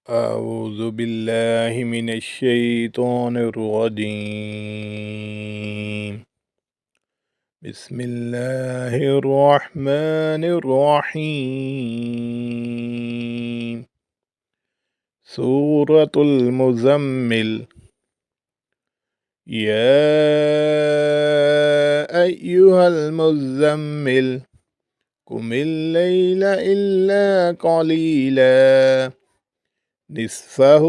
أعوذ بالله من الشيطان الرجيم. بسم الله الرحمن الرحيم. سورة المزمل. يا أيها المزمل قم الليل إلا قليلا نصفه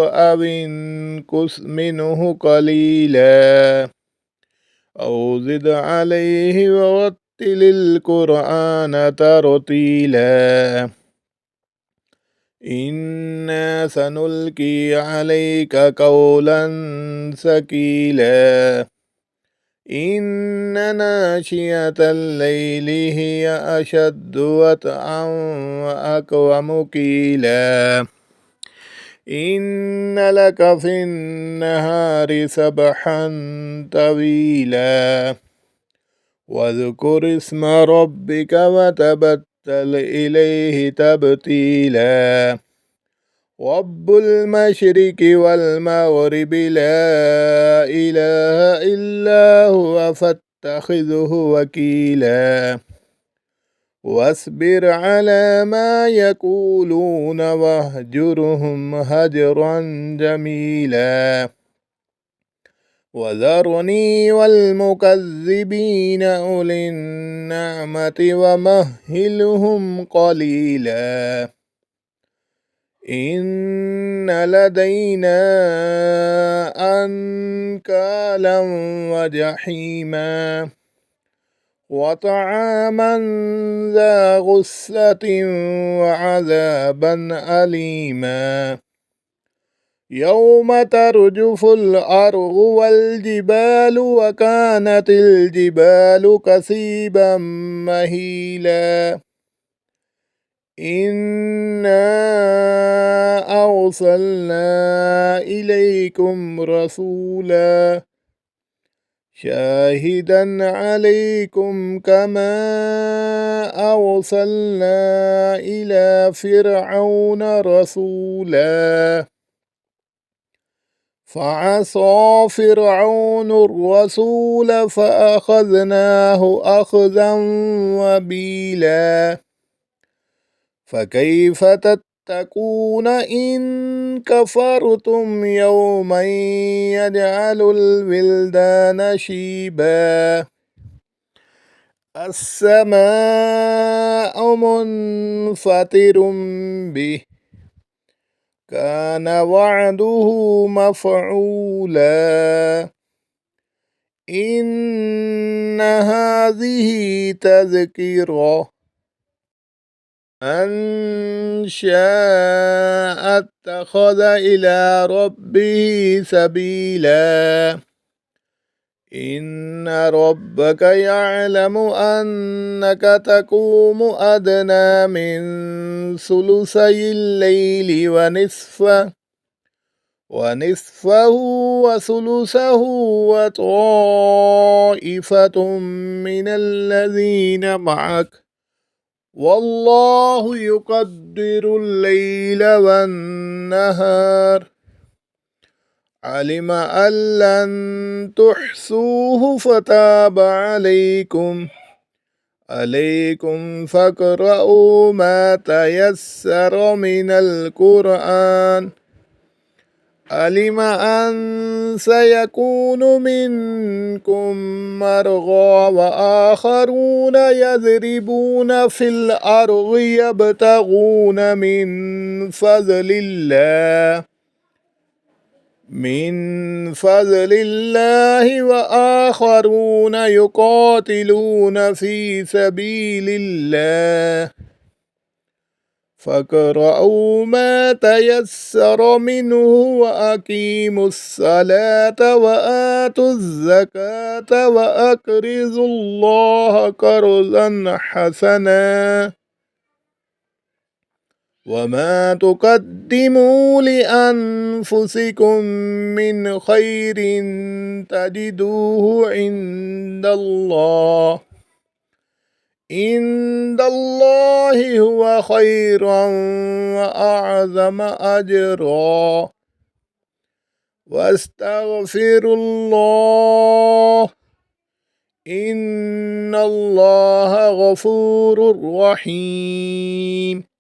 أو انقص منه قليلا أو زد عليه ورتل القرآن ترتيلا إنا سنلقي عليك قولا ثقيلا إن ناشئة الليل هي أشد وطئا وأقوم قيلا إن لك في النهار سبحا طويلا واذكر اسم ربك وتبتل إليه تبتيلا رب المشرق والمغرب لا إله إلا هو فاتخذه وكيلا واصبر على ما يقولون واهجرهم هجرا جميلا وذرني والمكذبين أولي النعمة ومهلهم قليلا إن لدينا أنكالا وجحيما وطعاما ذا غصة وعذابا أليما يوم ترجف الأرض والجبال وكانت الجبال كثيبا مهيلا إنا أرسلنا إليكم رسولا شاهدا عليكم كما أرسلنا إلى فرعون رسولا فعصى فرعون الرسول فأخذناه أخذا وبيلا فكيف تتقون إن كفرتم يوما يجعل الولدان شيبا السماء منفطر به كان وعده مفعولا إن هذه تذكرة من شاء اتخذ إلى ربه سبيلا إن ربك يعلم أنك تقوم أدنى من ثلثي الليل ونصفه وثلثه وطائفة من الذين معك والله يقدر الليل والنهار علم أن لن تحصوه فتاب عليكم فاقرؤوا ما تيسر من القرآن علم أن سيكون منكم مرضى وآخرون يضربون في الأرض يبتغون من فضل الله وآخرون يقاتلون في سبيل الله فاقرؤوا ما تيسر منه وأقيموا الصلاة وآتوا الزكاة وأقرضوا الله قرضا حسنا وما تقدموا لأنفسكم من خير تجدوه عند الله عند الله هو خيرا وأعظم أجرا واستغفر الله إن الله غفور رحيم.